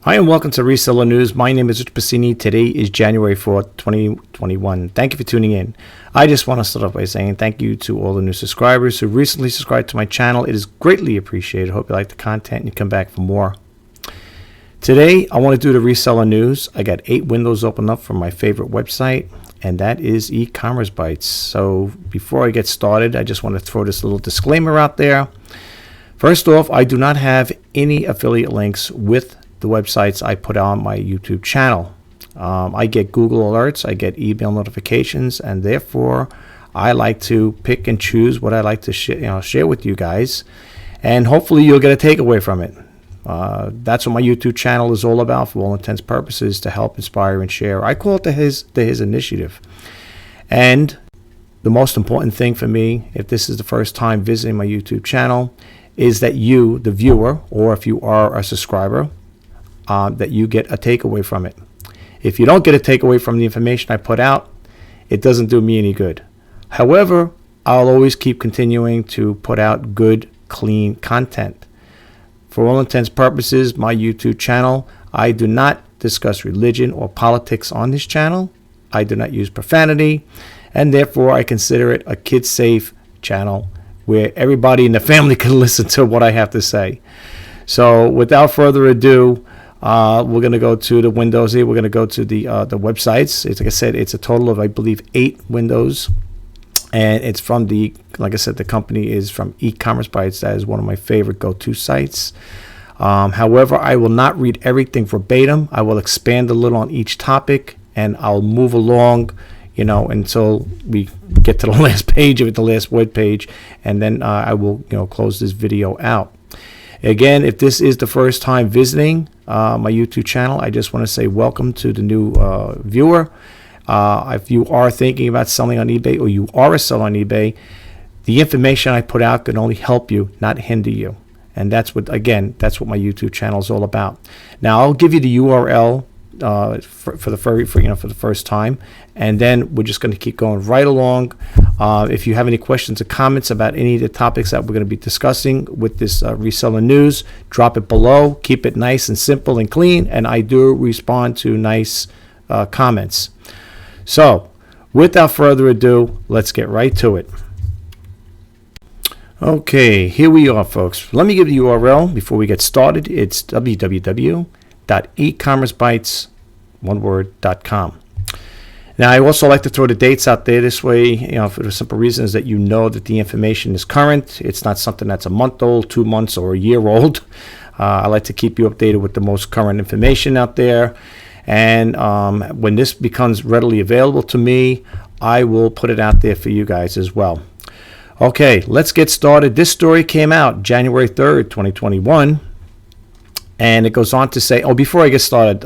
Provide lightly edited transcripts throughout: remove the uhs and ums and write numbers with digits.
Hi and welcome to Reseller News. My name is Rich Pasini. Today is January 4th, 2021. Thank you for tuning in. I just want to start off by saying thank you to all the new subscribers who recently subscribed to my channel. It is greatly appreciated. Hope you like the content and you come back for more. Today, I want to do the Reseller News. I got 8 windows open up from my favorite website, and that is e-commerce bites. So before I get started, I just want to throw this little disclaimer out there. First off, I do not have any affiliate links with the websites I put on my YouTube channel. I get Google alerts, I get email notifications, and therefore I like to pick and choose what I like to share with you guys, and hopefully you'll get a takeaway from it. That's what my YouTube channel is all about, for all intents and purposes, to help inspire and share. I call it the His Initiative. And the most important thing for me, if this is the first time visiting my YouTube channel, is that you, the viewer, or if you are a subscriber, that you get a takeaway from it. If you don't get a takeaway from the information I put out, it doesn't do me any good. However, I'll always keep continuing to put out good, clean content. For all intents and purposes, my YouTube channel, I do not discuss religion or politics on this channel. I do not use profanity, and therefore I consider it a kid-safe channel where everybody in the family can listen to what I have to say. So without further ado, we're going to go to the windows here. We're going to go to the websites. It's, like I said, it's a total of, I believe, 8 windows. And it's from like I said, the company is from e-commerce bites. That is one of my favorite go-to sites. However, I will not read everything verbatim. I will expand a little on each topic, and I'll move along, until we get to the last page of it, the last web page, and then I will, close this video out. Again, if this is the first time visiting my YouTube channel, I just want to say welcome to the new viewer. If you are thinking about selling on eBay, or you are a seller on eBay, the information I put out can only help you, not hinder you. And that's what my YouTube channel is all about. Now, I'll give you the URL for the first time, and then we're just going to keep going right along. If you have any questions or comments about any of the topics that we're going to be discussing with this Reseller News, drop it below. Keep it nice and simple and clean, and I do respond to nice comments. So without further ado, let's get right to it. Okay, here we are, folks. Let me give the URL before we get started. It's www.ecommercebites.com. Now, I also like to throw the dates out there this way, for the simple reasons that you know that the information is current. It's not something that's a month old, 2 months, or a year old. I like to keep you updated with the most current information out there. And when this becomes readily available to me, I will put it out there for you guys as well. Okay, let's get started. This story came out January 3rd, 2021. And it goes on to say, before I get started,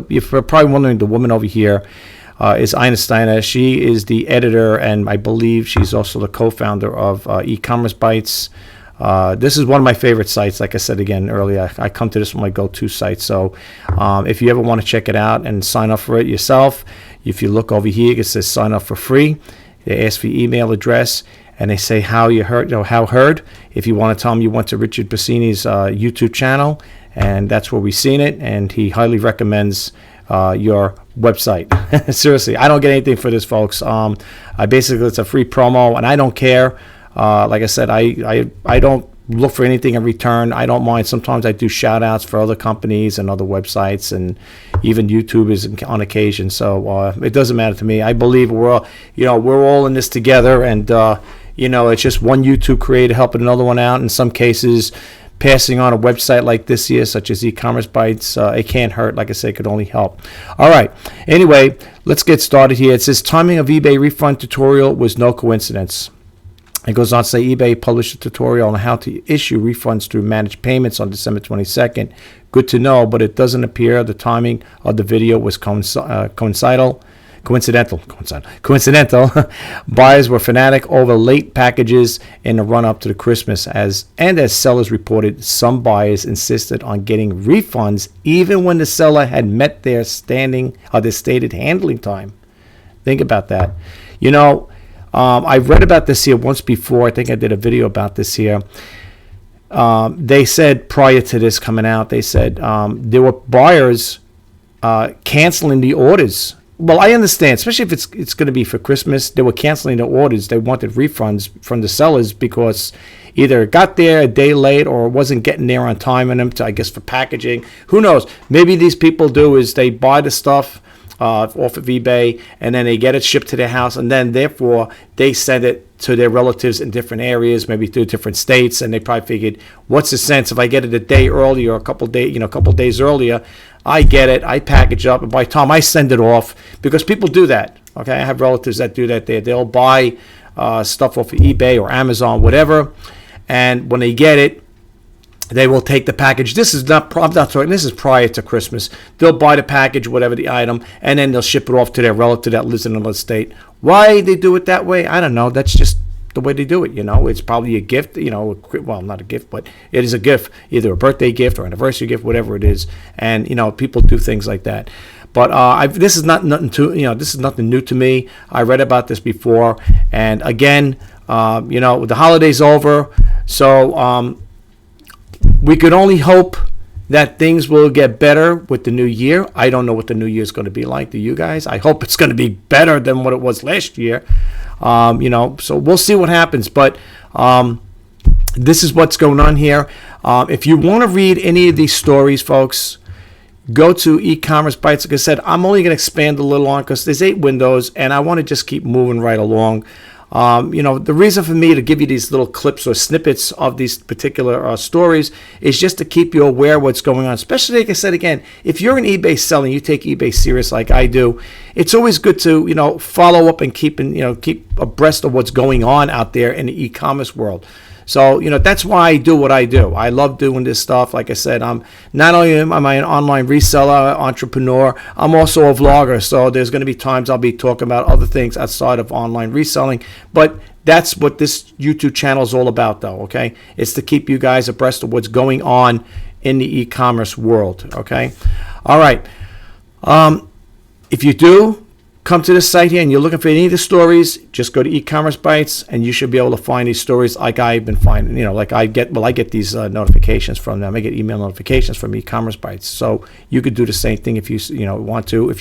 if you're probably wondering, the woman over here is Ina Steiner. She is the editor, and I believe she's also the co-founder of e-commerce bites. This is one of my favorite sites. Like I said again earlier, I come to this one my go-to site. So if you ever want to check it out and sign up for it yourself, if you look over here, it says sign up for free. They ask for your email address, and they say how you heard, how heard. If you want to tell them you went to Richard Pasini's YouTube channel, and that's where we've seen it, and he highly recommends your website. Seriously, I don't get anything for this, folks. It's a free promo, and I don't care. Like I said, I don't look for anything in return. I don't mind. Sometimes I do shout outs for other companies and other websites, and even YouTube is on occasion. So it doesn't matter to me. I believe we're all in this together, and it's just one YouTube creator helping another one out. In some cases, passing on a website like this here, such as e-commerce bites, it can't hurt. Like I say, it could only help. All right. Anyway, let's get started here. It says timing of eBay refund tutorial was no coincidence. It goes on to say eBay published a tutorial on how to issue refunds through managed payments on December 22nd. Good to know, but it doesn't appear the timing of the video was coincidental. Buyers were fanatic over late packages in the run-up to the Christmas, as sellers reported, some buyers insisted on getting refunds even when the seller had met their stated handling time. Think about that. I've read about this here once before. I think I did a video about this here. they said prior to this coming out, they said there were buyers canceling the orders. Well, I understand, especially if it's going to be for Christmas. They were canceling the orders. They wanted refunds from the sellers because either it got there a day late or it wasn't getting there on time in them, to, I guess, for packaging. Who knows? Maybe these people do is they buy the stuff off of eBay, and then they get it shipped to their house, and then therefore they send it to their relatives in different areas, maybe through different states, and they probably figured, what's the sense if I get it a day early or a couple days earlier? I get it, I package up, and by the time I send it off, because people do that. Okay, I have relatives that do that. They'll buy stuff off of eBay or Amazon, whatever, and when they get it, they will take the package. This is not. I'm not talking. This is prior to Christmas. They'll buy the package, whatever the item, and then they'll ship it off to their relative that lives in another state. Why they do it that way, I don't know. That's just the way they do it. It's probably a gift. Well, not a gift, but it is a gift, either a birthday gift or anniversary gift, whatever it is. And people do things like that. But this is this is nothing new to me. I read about this before, and again, the holiday's over, so. We could only hope that things will get better with the new year. I don't know what the new year is going to be like. Do you guys? I hope it's going to be better than what it was last year. So we'll see what happens. But this is what's going on here. If you want to read any of these stories, folks, go to e-commerce bites. Like I said, I'm only going to expand a little on because there's 8 windows, and I want to just keep moving right along. The reason for me to give you these little clips or snippets of these particular stories is just to keep you aware of what's going on. Especially, like I said again, if you're an eBay seller, you take eBay serious like I do. It's always good to follow up and keep abreast of what's going on out there in the e-commerce world. So, that's why I do what I do. I love doing this stuff. Like I said, I'm not only am I an online reseller, entrepreneur, I'm also a vlogger. So there's going to be times I'll be talking about other things outside of online reselling. But that's what this YouTube channel is all about, though, okay? It's to keep you guys abreast of what's going on in the e-commerce world, okay? All right. If you do come to this site here and you're looking for any of the stories, just go to e-commerce bites and you should be able to find these stories like I've been finding. Like I get these notifications from them. I get email notifications from e-commerce bites. So you could do the same thing if you want to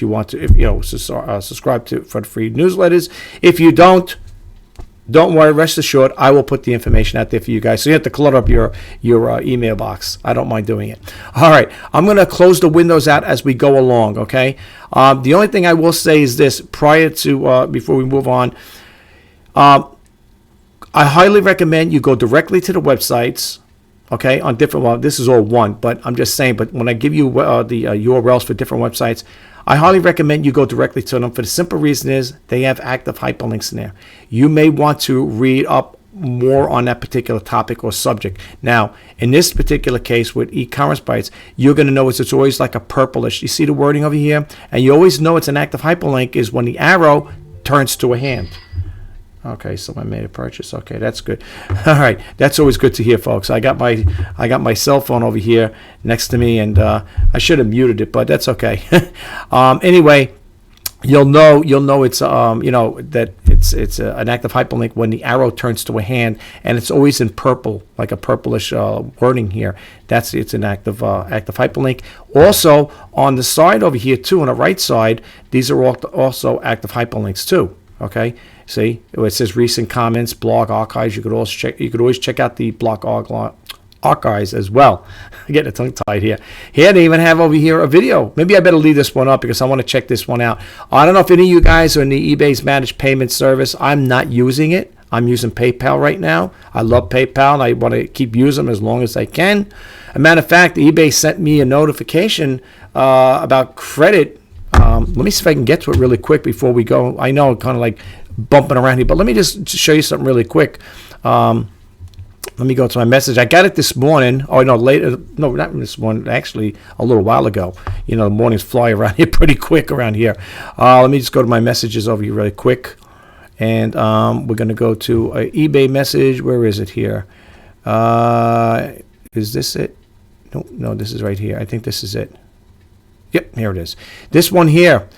subscribe to for the free newsletters. If you don't worry, rest assured, I will put the information out there for you guys. So you have to clutter up your email box. I don't mind doing it. All right, I'm going to close the windows out as we go along, okay? The only thing I will say is this, before we move on, I highly recommend you go directly to the websites, okay, on different, this is all one, but I'm just saying, but when I give you the URLs for different websites, I highly recommend you go directly to them for the simple reason is they have active hyperlinks in there. You may want to read up more on that particular topic or subject. Now, in this particular case with e-commerce bites, you're going to notice it's always like a purplish. You see the wording over here? And you always know it's an active hyperlink is when the arrow turns to a hand. Okay, someone made a purchase. Okay, that's good. All right, that's always good to hear, folks. I got my cell phone over here next to me, and I should have muted it, but that's okay. Anyway, you'll know it's that it's an active hyperlink when the arrow turns to a hand, and it's always in purple, like a purplish wording here. It's an active hyperlink. Also on the side over here too, on the right side, these are also active hyperlinks too. Okay. See, it says recent comments, blog archives. You could always check out the blog archives as well. I'm getting a tongue tied here. Here they even have over here a video. Maybe I better leave this one up because I want to check this one out. I don't know if any of you guys are in the eBay's managed payment service. I'm not using it. I'm using PayPal right now. I love PayPal and I want to keep using them as long as I can. As a matter of fact, eBay sent me a notification about credit. Let me see if I can get to it really quick before we go. I know I'm kind of like bumping around here, but let me just show you something really quick. Let me go to my message. I got it this morning. Oh, no, later. No, not this morning. Actually, a little while ago. The mornings fly around here pretty quick around here. Let me just go to my messages over here really quick. And we're going to go to an eBay message. Where is it here? Is this it? No, this is right here. I think this is it. Yep, here it is. This one here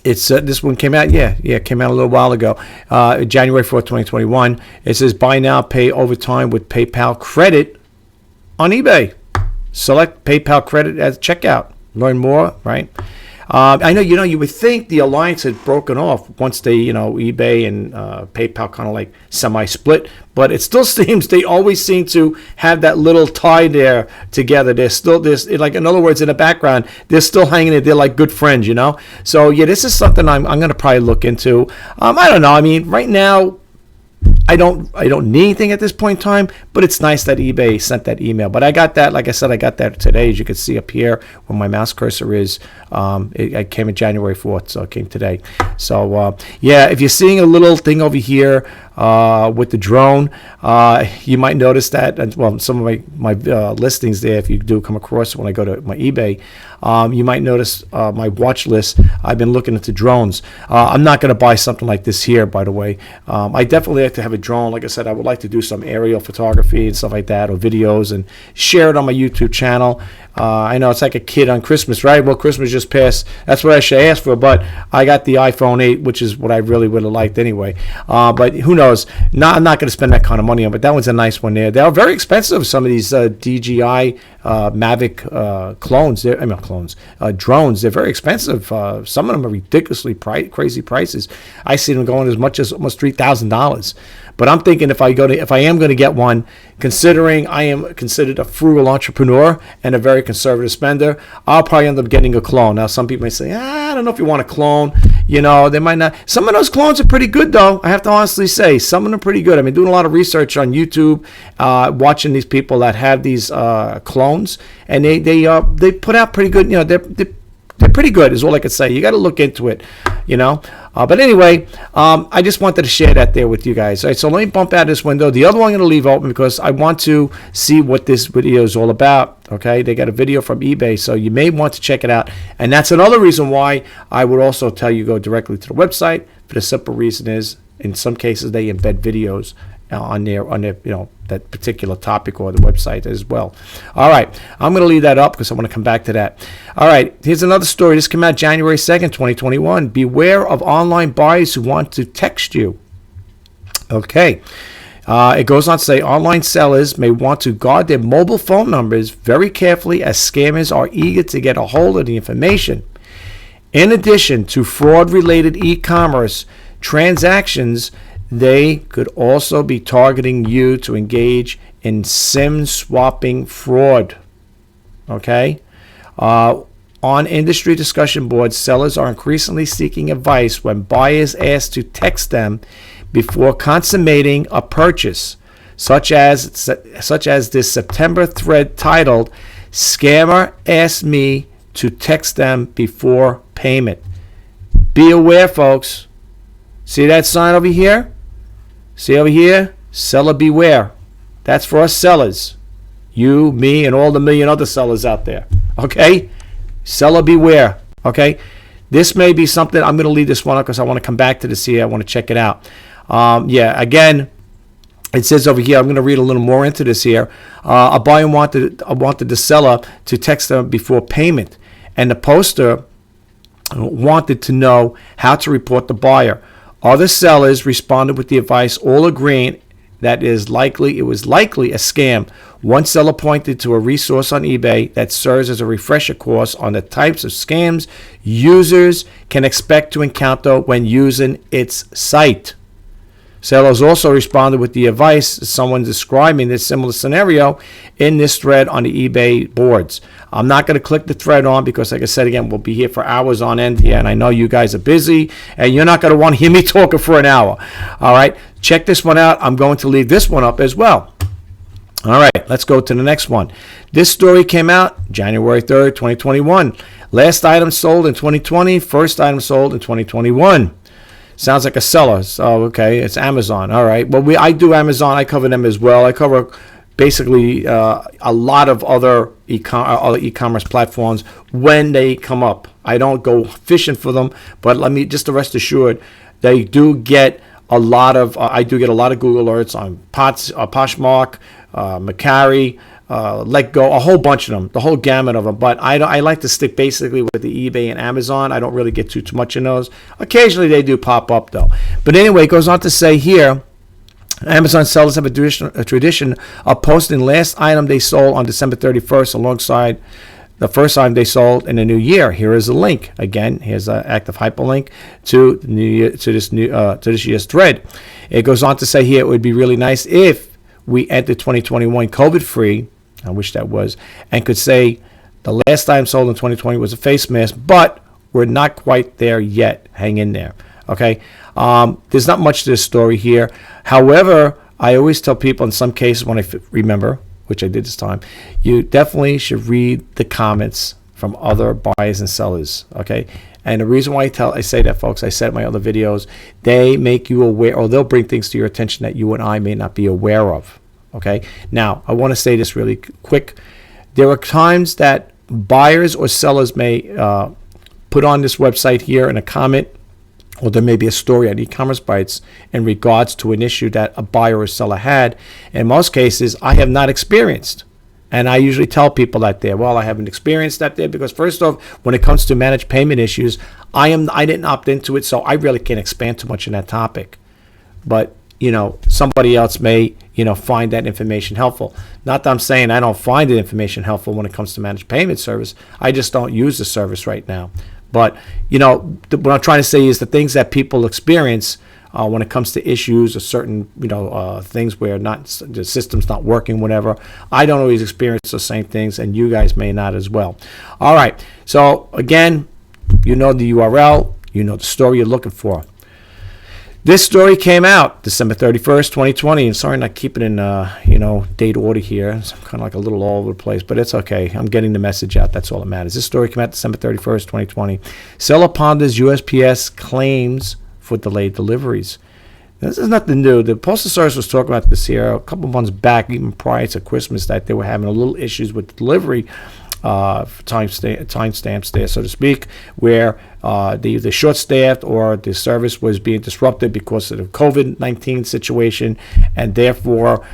It's this one came out, it came out a little while ago, January 4th, 2021. It says buy now, pay over time with PayPal credit on eBay. Select PayPal credit as checkout. Learn more, right? I know, you would think the alliance had broken off once they, eBay and PayPal kind of like semi-split, but it still seems they always seem to have that little tie there together. They're still this, like, in other words, in the background, they're still hanging it. They're like good friends, So yeah, this is something I'm going to probably look into. I don't know. I mean, right now, I don't need anything at this point in time, but it's nice that eBay sent that email. But I got that, like I said, I got that today, as you can see up here where my mouse cursor is. It came in January 4th, so it came today. So yeah, if you're seeing a little thing over here with the drone, you might notice that. And well, some of my listings there, if you do come across it when I go to my eBay, you might notice my watch list. I've been looking into drones. I'm not going to buy something like this here, by the way. I definitely like to have a drone. Like I said, I would like to do some aerial photography and stuff like that, or videos, and share it on my YouTube channel. I know it's like a kid on Christmas, right? Well, Christmas just passed. That's what I should ask for, but I got the iPhone 8, which is what I really would have liked anyway. But who knows? I'm not going to spend that kind of money on, but that one's a nice one there. They are very expensive, some of these DJI Mavic drones. They're very expensive. Some of them are ridiculously crazy prices. I see them going as much as almost $3,000. But I'm thinking if I am going to get one, considering I am considered a frugal entrepreneur and a very conservative spender, I'll probably end up getting a clone. Now, some people may say, I don't know if you want a clone. They might not. Some of those clones are pretty good, though. I have to honestly say, some of them are pretty good. I've been doing a lot of research on YouTube, watching these people that have these clones, and they put out pretty good. They're pretty good, is all I could say. You got to look into it, But anyway, I just wanted to share that there with you guys. All right, so let me bump out this window. The other one I'm going to leave open because I want to see what this video is all about. Okay, they got a video from eBay, so you may want to check it out. And that's another reason why I would also tell you go directly to the website. For the simple reason is, in some cases, they embed videos on their that particular topic or the website as well. All right, I'm going to leave that up because I want to come back to that. All right, here's another story. This came out January 2nd, 2021. Beware of online buyers who want to text you. Okay, it goes on to say online sellers may want to guard their mobile phone numbers very carefully as scammers are eager to get a hold of the information. In addition to fraud-related e-commerce transactions, they could also be targeting you to engage in SIM swapping fraud. Okay? On industry discussion boards, sellers are increasingly seeking advice when buyers ask to text them before consummating a purchase, such as this September thread titled, "Scammer asked me to text them before payment." Be aware, folks. See that sign over here? See over here? Seller beware. That's for us sellers. You, me, and all the million other sellers out there. Okay? Seller beware. Okay? This may be something, I'm going to leave this one up because I want to come back to this here. I want to check it out. Again, it says over here, I'm going to read a little more into this here. A buyer wanted the seller to text them before payment, and the poster wanted to know how to report the buyer. Other sellers responded with the advice, all agreeing that it was likely a scam. One seller pointed to a resource on eBay that serves as a refresher course on the types of scams users can expect to encounter when using its site. Sellers also responded with the advice, someone describing this similar scenario in this thread on the eBay boards. I'm not going to click the thread on because, like I said, again, we'll be here for hours on end here, and I know you guys are busy, and you're not going to want to hear me talking for an hour. All right, check this one out. I'm going to leave this one up as well. All right, let's go to the next one. This story came out January 3rd, 2021. Last item sold in 2020, first item sold in 2021. Sounds like a seller. So, okay, it's Amazon. All right. Well, I do Amazon. I cover them as well. I cover basically a lot of other e-commerce platforms when they come up. I don't go fishing for them, but let me just rest assured, they do get a lot of. I do get a lot of Google alerts on Poshmark, Macari, let go, a whole bunch of them, the whole gamut of them. But I like to stick basically with the eBay and Amazon. I don't really get too much in those. Occasionally they do pop up though. But anyway, it goes on to say here, Amazon sellers have a tradition of posting the last item they sold on December 31st alongside the first item they sold in the new year. Here is a link. Again, here's an active hyperlink to the new year, to this year's thread. It goes on to say here, it would be really nice if we entered 2021 COVID-free. I wish that was, and could say the last time sold in 2020 was a face mask, but we're not quite there yet. Hang in there. Okay. There's not much to this story here. However, I always tell people in some cases when I remember, which I did this time, you definitely should read the comments from other buyers and sellers. Okay. And the reason why I say that, folks, I said in my other videos, they make you aware, or they'll bring things to your attention that you and I may not be aware of. Okay. Now, I want to say this really quick. There are times that buyers or sellers may put on this website here in a comment, or there may be a story on e-commerce bites in regards to an issue that a buyer or seller had. In most cases, I have not experienced. And I usually tell people that I haven't experienced that there because first off, when it comes to managed payment issues, I didn't opt into it, so I really can't expand too much in that topic. But, somebody else may, find that information helpful. Not that I'm saying I don't find the information helpful when it comes to managed payment service. I just don't use the service right now. But, what I'm trying to say is the things that people experience when it comes to issues or certain, things where the system's not working, whatever. I don't always experience those same things, and you guys may not as well. All right. So, again, the URL, the story you're looking for. This story came out December 31st, 2020. And sorry, I'm not keeping in, date order here. It's kind of like a little all over the place, but it's okay. I'm getting the message out. That's all that matters. This story came out December 31st, 2020. Seller ponders USPS claims for delayed deliveries. This is nothing new. The Postal Service was talking about this here a couple months back, even prior to Christmas, that they were having a little issues with the delivery timestamps there, so to speak, where the short-staffed or the service was being disrupted because of the COVID-19 situation, and therefore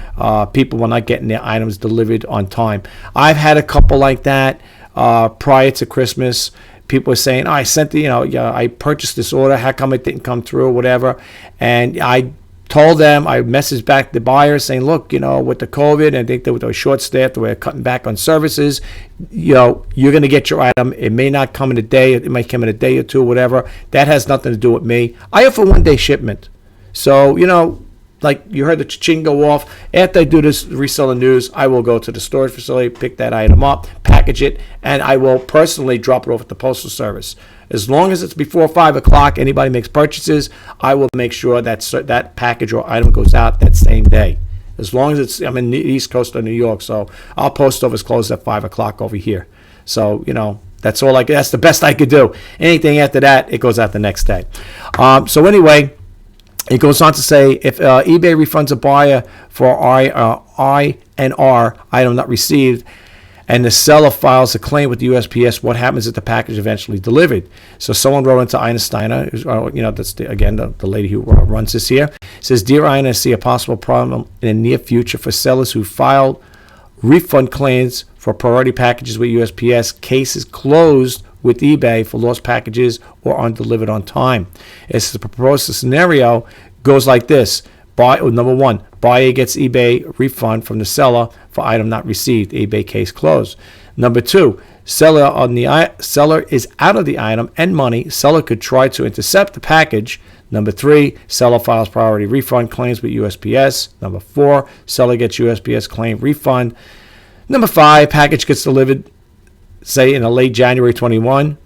people were not getting their items delivered on time. I've had a couple like that prior to Christmas. People were saying, I sent I purchased this order. How come it didn't come through or whatever? And I told them, I messaged back the buyer saying, look, with the COVID, and I think they were short-staffed, they were cutting back on services, you're going to get your item. It may not come in a day. It might come in a day or two or whatever. That has nothing to do with me. I offer one-day shipment. So, like you heard the cha-ching go off. After I do this Reseller news, I will go to the storage facility, pick that item up, package it, and I will personally drop it off at the Postal Service. As long as it's before 5 o'clock, anybody makes purchases, I will make sure that package or item goes out that same day. As long as I'm in the East Coast of New York, so our post office closes at 5 o'clock over here. So, that's the best I could do. Anything after that, it goes out the next day. So anyway, it goes on to say, if eBay refunds a buyer for INR item not received, and the seller files a claim with the USPS, what happens if the package eventually delivered? So someone wrote into Ina Steiner, that's the lady who runs this here, says, Dear Ina, I see a possible problem in the near future for sellers who filed refund claims for priority packages with USPS, cases closed with eBay for lost packages or undelivered on time. It's the proposed scenario goes like this. Number one, buyer gets eBay refund from the seller for item not received. eBay case closed. Number two, seller is out of the item and money. Seller could try to intercept the package. Number three, seller files priority refund claims with USPS. Number four, seller gets USPS claim refund. Number five, package gets delivered, say in a late January 21.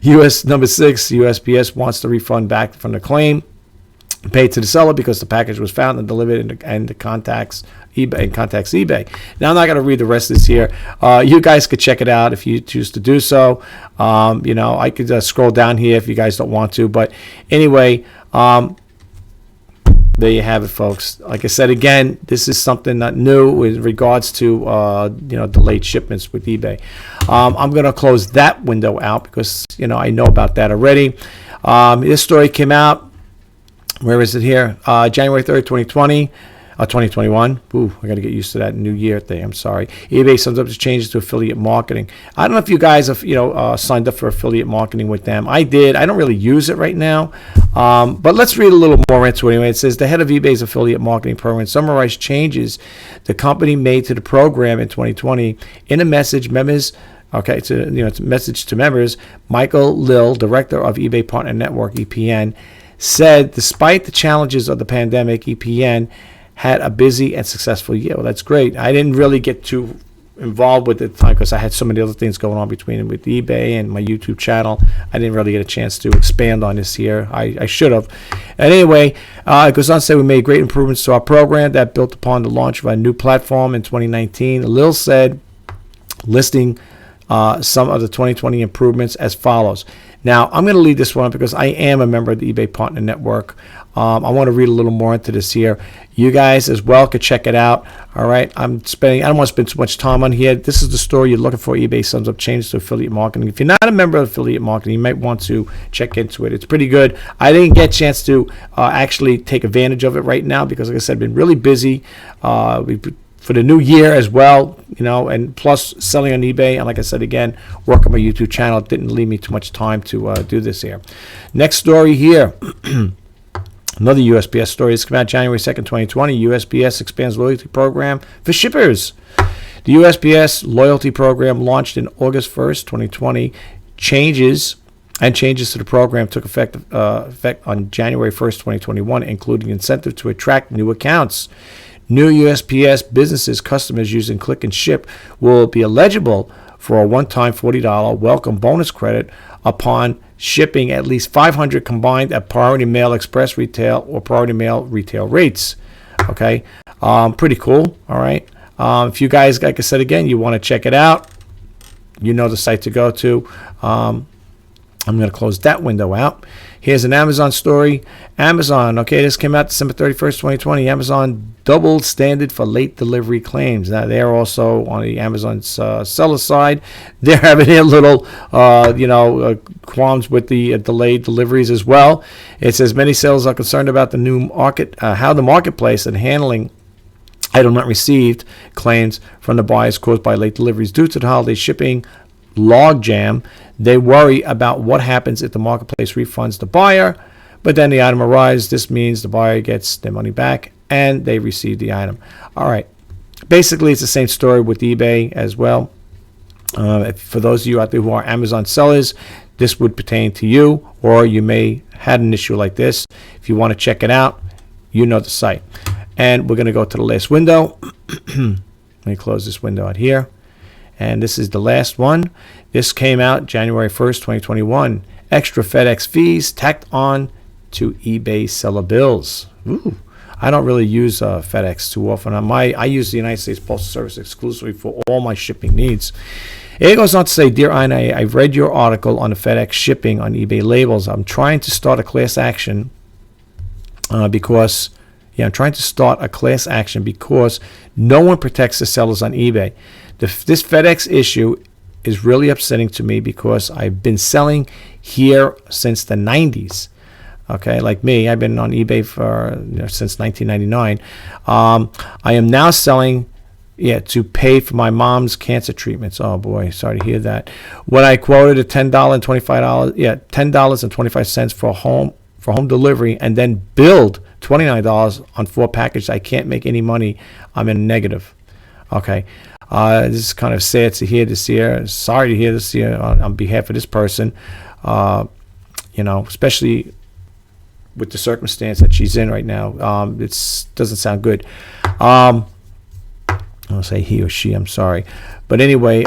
Number six, USPS wants the refund back from the claim, paid to the seller because the package was found and delivered and contacts eBay. Now I'm not going to read the rest of this here. You guys could check it out if you choose to do so. I could scroll down here if you guys don't want to. But anyway, there you have it, folks. Like I said, again, this is something not new with regards to delayed shipments with eBay. I'm going to close that window out because I know about that already. This story came out. Where is it here? January 3rd, 2020. 2021. Ooh, I got to get used to that new year thing. I'm sorry. eBay sums up its changes to affiliate marketing. I don't know if you guys have, signed up for affiliate marketing with them. I did. I don't really use it right now. But let's read a little more into it anyway. It says the head of eBay's affiliate marketing program summarized changes the company made to the program in 2020 in a message members. Okay, it's a message to members. Michael Lill, director of eBay Partner Network (EPN), said despite the challenges of the pandemic, EPN had a busy and successful year. Well, that's great. I didn't really get too involved with it because I had so many other things going on between with eBay and my YouTube channel. I didn't really get a chance to expand on this here. I should have. And anyway, it goes on to say we made great improvements to our program that built upon the launch of our new platform in 2019. Lill said, listing some of the 2020 improvements as follows. Now, I'm going to leave this one because I am a member of the eBay Partner Network. I want to read a little more into this here. You guys as well could check it out. All right. I don't want to spend too much time on here. This is the story you're looking for. eBay sums up changes to affiliate marketing. If you're not a member of affiliate marketing, you might want to check into it. It's pretty good. I didn't get a chance to actually take advantage of it right now because, like I said, I've been really busy. For the new year as well, and plus selling on eBay. And like I said, again, work on my YouTube channel didn't leave me too much time to do this here. Next story here. Another USPS story. This came out January 2nd, 2020. USPS expands loyalty program for shippers. The USPS loyalty program launched in August 1st, 2020. Changes to the program took effect on January 1st, 2021, including incentive to attract new accounts. New USPS businesses customers using Click and Ship will be eligible for a one-time $40 welcome bonus credit upon shipping at least 500 combined at Priority Mail Express retail or Priority Mail retail rates. Okay, pretty cool. All right. If you guys, like I said again, you want to check it out, the site to go to. I'm going to close that window out. Here's an Amazon story. Amazon, okay, this came out December 31st, 2020. Amazon doubled standard for late delivery claims. Now, they're also on the Amazon's seller side. They're having a little, qualms with the delayed deliveries as well. It says many sellers are concerned about the new market, how the marketplace and handling item not received claims from the buyers caused by late deliveries due to the holiday shipping logjam. They worry about what happens if the marketplace refunds the buyer, but then the item arrives. This means the buyer gets their money back and they receive the item. All right. Basically, it's the same story with eBay as well. For those of you out there who are Amazon sellers, this would pertain to you, or you may had an issue like this. If you want to check it out, the site. And we're going to go to the last window. Let me close this window out here. And this is the last one. This came out January 1st, 2021. Extra FedEx fees tacked on to eBay seller bills. Ooh, I don't really use FedEx too often. I use the United States Postal Service exclusively for all my shipping needs. It goes on to say, Dear Ina, I've read your article on the FedEx shipping on eBay labels. I'm trying to start a class action because no one protects the sellers on eBay. This FedEx issue is really upsetting to me because I've been selling here since the 90s. Okay, like me, I've been on eBay for since 1999. I am now selling to pay for my mom's cancer treatments. Oh boy, sorry to hear that. When I quoted a $10 and $25 for home delivery and then billed $29 on 4 packages, I can't make any money. I'm in negative. Okay. This is kind of sad to hear this here. Sorry to hear this here on behalf of this person, especially with the circumstance that she's in right now. It doesn't sound good. I'll say he or she, I'm sorry. But anyway,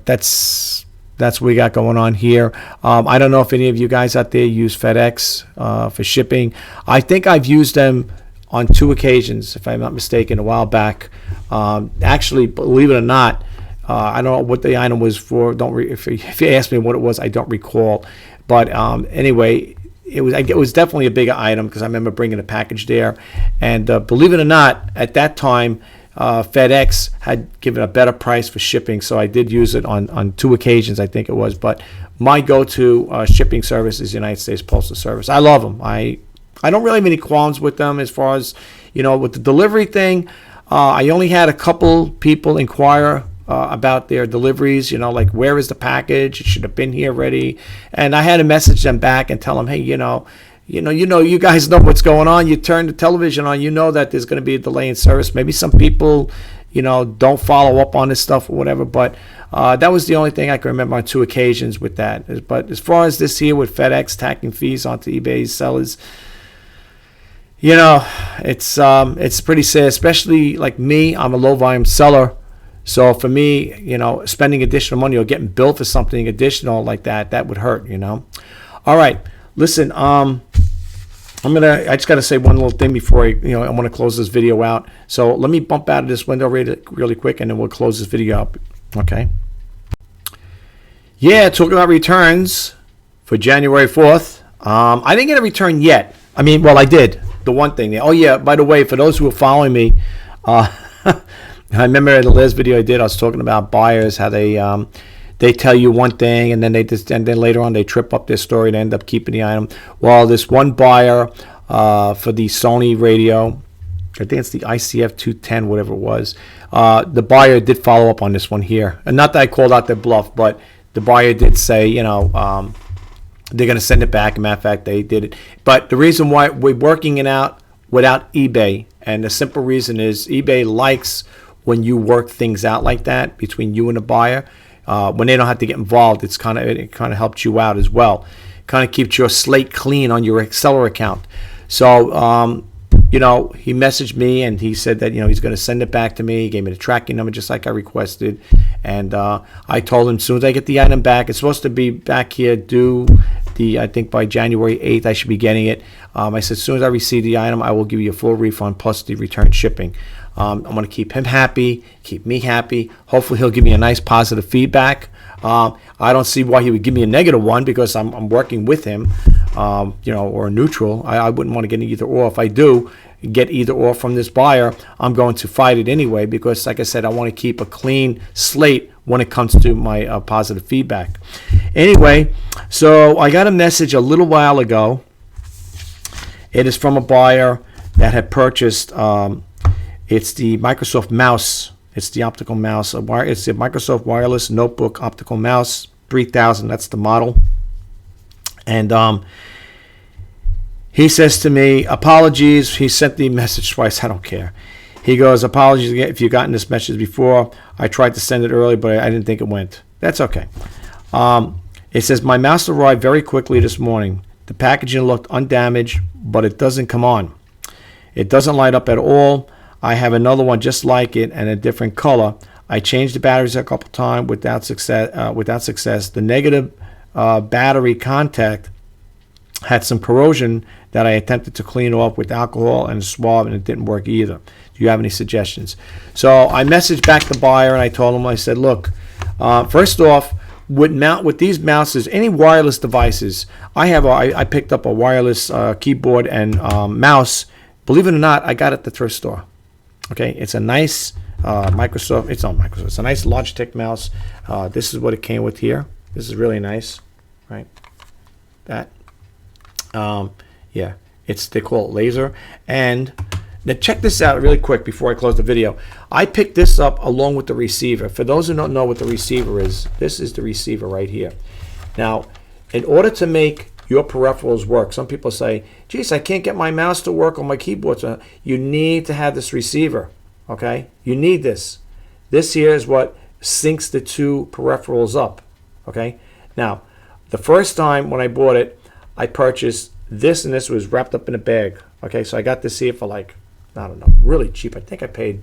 that's what we got going on here. I don't know if any of you guys out there use FedEx for shipping. I think I've used them on 2 occasions, if I'm not mistaken, a while back. Actually, believe it or not, I don't know what the item was for. If you ask me what it was, I don't recall. But anyway, it was definitely a bigger item because I remember bringing a package there. And believe it or not, at that time, FedEx had given a better price for shipping, so I did use it on 2 occasions, I think it was. But my go-to shipping service is United States Postal Service. I love them. I don't really have any qualms with them as far as with the delivery thing, I only had a couple people inquire about their deliveries, like, where is the package? It should have been here already. And I had to message them back and tell them, hey, you guys know what's going on. You turn the television on, that there's going to be a delay in service. Maybe some people, don't follow up on this stuff or whatever. But that was the only thing I can remember on 2 occasions with that. But as far as this here with FedEx tacking fees onto eBay sellers, it's pretty sad, especially like me. I'm a low volume seller. So for me, spending additional money or getting billed for something additional like that would hurt, All right, listen, I just got to say one little thing before I want to close this video out. So let me bump out of this window really quick, and then we'll close this video up. Okay. Yeah, talking about returns for January 4th. I didn't get a return yet. I did. The one thing. Oh yeah, by the way, for those who are following me, I remember in the last video I did, I was talking about buyers, how they tell you one thing, and then then later on they trip up their story and end up keeping the item. Well, this one buyer for the Sony radio, I think it's the ICF 210, whatever it was. The buyer did follow up on this one here, and not that I called out their bluff, but the buyer did say, they're going to send it back. As a matter of fact, they did it. But the reason why we're working it out without eBay, and the simple reason is eBay likes when you work things out like that between you and the buyer. When they don't have to get involved, it kind of helps you out as well. Kind of keeps your slate clean on your Reseller account. So he messaged me and he said that he's going to send it back to me. He gave me the tracking number just like I requested, and I told him as soon as I get the item back, it's supposed to be back here due I think by January 8th I should be getting it. I said as soon as I receive the item, I will give you a full refund plus the return shipping. I'm going to keep him happy, keep me happy. Hopefully he'll give me a nice positive feedback. I don't see why he would give me a negative one because I'm working with him, or neutral. I wouldn't want to get either or. If I do get either or from this buyer, I'm going to fight it anyway because, like I said, I want to keep a clean slate when it comes to my positive feedback. Anyway, so I got a message a little while ago. It is from a buyer that had purchased, it's the Microsoft mouse. It's the optical mouse. It's the Microsoft Wireless Notebook Optical Mouse 3000. That's the model. And he says to me, apologies. He sent the message twice. I don't care. He goes, apologies if you've gotten this message before. I tried to send it early, but I didn't think it went. That's okay. It says, my mouse arrived very quickly this morning. The packaging looked undamaged, but it doesn't come on. It doesn't light up at all. I have another one just like it and a different color. I changed the batteries a couple times without success. The negative battery contact had some corrosion that I attempted to clean off with alcohol and swab, and it didn't work either. Do you have any suggestions? So I messaged back the buyer and I told him, I said, look, first off, with these mouses, any wireless devices, I picked up a wireless keyboard and mouse. Believe it or not, I got it at the thrift store. Okay, it's a nice Microsoft. It's not Microsoft. It's a nice Logitech mouse. This is what it came with here. This is really nice, right? That, yeah, they call it laser. And now check this out really quick before I close the video. I picked this up along with the receiver. For those who don't know what the receiver is, this is the receiver right here. Now, in order to make your peripherals work, some people say, geez, I can't get my mouse to work on my keyboard. So you need to have this receiver, okay? You need this. This here is what syncs the two peripherals up, okay? Now, the first time when I bought it, I purchased this, and this was wrapped up in a bag, okay? So I got this here for like, I don't know, really cheap. I think I paid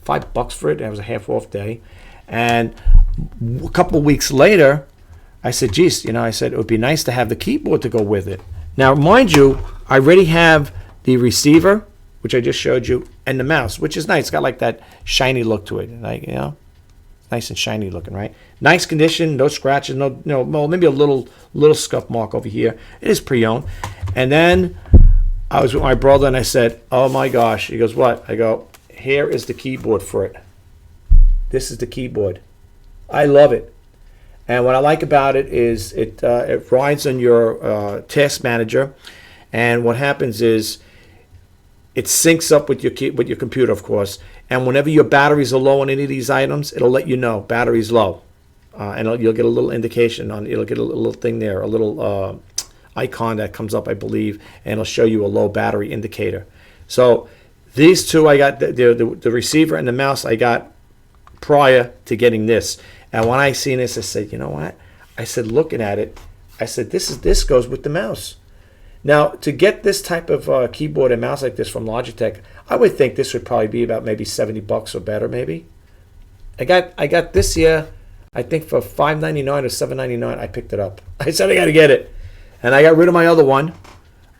$5 for it. It was a half off day. And a couple of weeks later, I said, geez, I said it would be nice to have the keyboard to go with it. Now, mind you, I already have the receiver, which I just showed you, and the mouse, which is nice. It's got like that shiny look to it, like, nice and shiny looking, right? Nice condition, no scratches, well, maybe a little scuff mark over here. It is pre-owned. And then I was with my brother, and I said, oh my gosh. He goes, what? I go, here is the keyboard for it. This is the keyboard. I love it. And what I like about it is it rides on your task manager. And what happens is it syncs up with your computer, of course. And whenever your batteries are low on any of these items, it'll let you know battery's low, and you'll get a little indication on. It'll get a little thing there, a little icon that comes up, I believe, and it'll show you a low battery indicator. So these two, I got the receiver and the mouse I got prior to getting this. And when I seen this, I said, you know what? I said, looking at it, I said, this goes with the mouse. Now, to get this type of keyboard and mouse like this from Logitech, I would think this would probably be about maybe $70 or better, maybe. I got this here, I think for $5.99 or $7.99. I picked it up. I said I got to get it, and I got rid of my other one.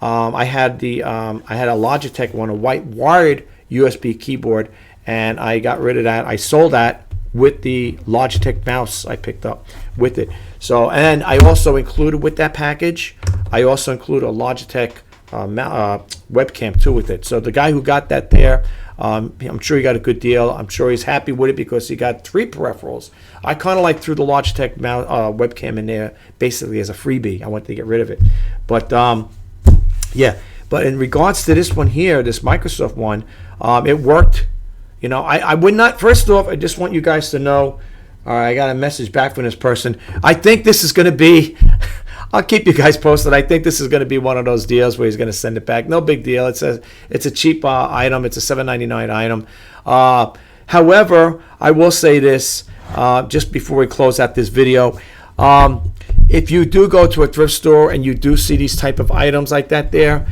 I had a Logitech one, a white wired USB keyboard, and I got rid of that. I sold that with the Logitech mouse I picked up with it. So, and I also included with that package, I also include a Logitech webcam too with it. So the guy who got that there, I'm sure he got a good deal. I'm sure he's happy with it because he got 3 peripherals. I kind of like threw the Logitech webcam in there basically as a freebie. I wanted to get rid of it. But yeah, but in regards to this one here, this Microsoft one, it worked. You know, I would not, first off, I just want you guys to know, I got a message back from this person. I think this is going to be, I'll keep you guys posted. I think this is going to be one of those deals where he's going to send it back. No big deal. It's a cheap item. It's a $7.99 item. However, I will say this just before we close out this video. If you do go to a thrift store and you do see these type of items like that there,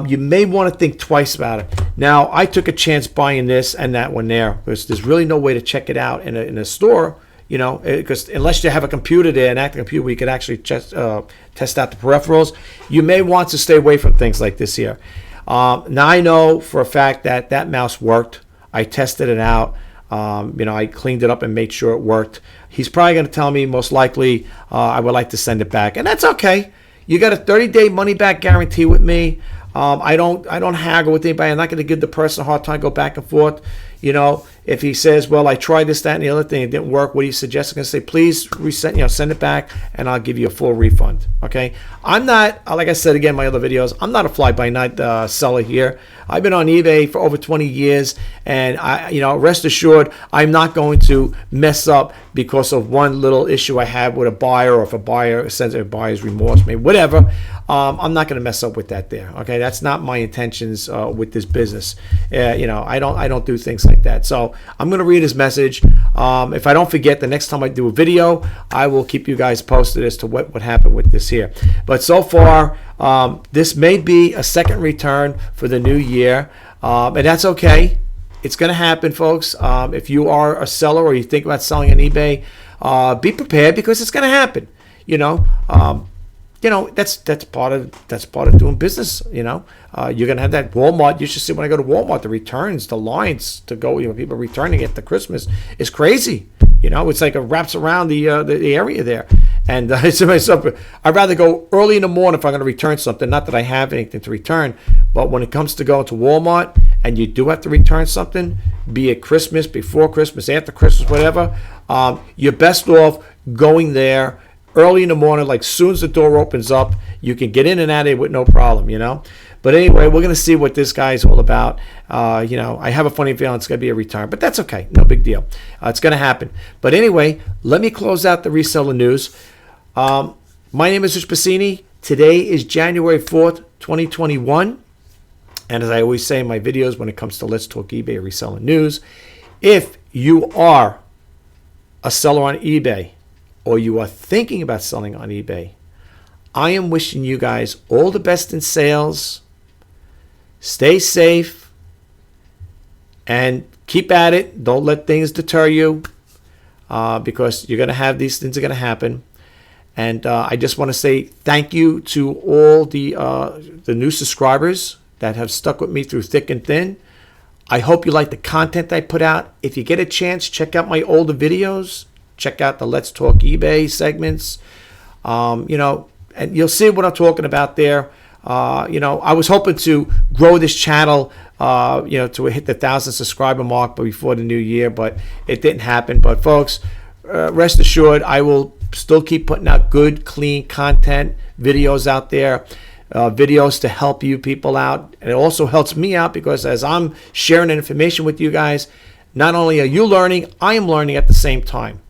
you may want to think twice about it. Now, I took a chance buying this and that one there because there's really no way to check it out in a store, you know, because unless you have a computer there, an active computer where you could actually test out the peripherals, you may want to stay away from things like this here. Now, I know for a fact that that mouse worked. I tested it out. You know, I cleaned it up and made sure it worked. He's probably going to tell me most likely I would like to send it back, and that's okay. You got a 30-day money-back guarantee with me. I don't haggle with anybody. I'm not going to give the person a hard time, go back and forth. You know, if he says, well, I tried this, that, and the other thing, it didn't work, what do you suggest? I'm going to say, please send it back, and I'll give you a full refund. Okay? I'm not, like I said again in my other videos, I'm not a fly-by-night seller here. I've been on eBay for over 20 years, and rest assured, I'm not going to mess up because of one little issue I have with a buyer, or if a buyer sends a buyer's remorse, maybe whatever. I'm not going to mess up with that there. Okay, that's not my intentions with this business. I don't do things like that. So I'm going to read his message. If I don't forget, the next time I do a video, I will keep you guys posted as to what happened with this here. But so far, this may be a second return for the new year, and that's okay. It's going to happen, folks. If you are a seller or you think about selling on eBay, be prepared because it's going to happen. That's part of doing business. You're gonna have that Walmart. You should see when I go to Walmart, the returns, the lines to go. People returning it to Christmas is crazy. It's like it wraps around the area there. And I said to myself, I'd rather go early in the morning if I'm going to return something. Not that I have anything to return, but when it comes to going to Walmart and you do have to return something, be it Christmas, before Christmas, after Christmas, whatever, you're best off going there early in the morning, like soon as the door opens up, you can get in and out of it with no problem, But anyway, we're going to see what this guy's all about. I have a funny feeling it's going to be a return, but that's okay. No big deal. It's going to happen. But anyway, let me close out the reseller news. My name is Rich Pasini. Today is January 4th, 2021. And as I always say in my videos when it comes to Let's Talk eBay reseller news, if you are a seller on eBay, or you are thinking about selling on eBay, I am wishing you guys all the best in sales. Stay safe and keep at it. Don't let things deter you because you're going to have these things are going to happen. And I just want to say thank you to all the new subscribers that have stuck with me through thick and thin. I hope you like the content I put out. If you get a chance, check out my older videos. Check out the Let's Talk eBay segments, and you'll see what I'm talking about there. I was hoping to grow this channel, to hit the 1,000 subscriber mark before the new year, but it didn't happen. But folks, rest assured, I will still keep putting out good, clean content, videos out there. videos to help you people out. And it also helps me out because as I'm sharing information with you guys, not only are you learning, I am learning at the same time.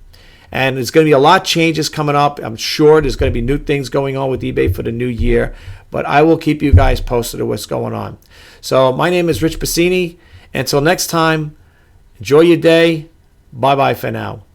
And there's going to be a lot of changes coming up. I'm sure there's going to be new things going on with eBay for the new year. But I will keep you guys posted of what's going on. So my name is Rich Pasini. Until next time, enjoy your day. Bye-bye for now.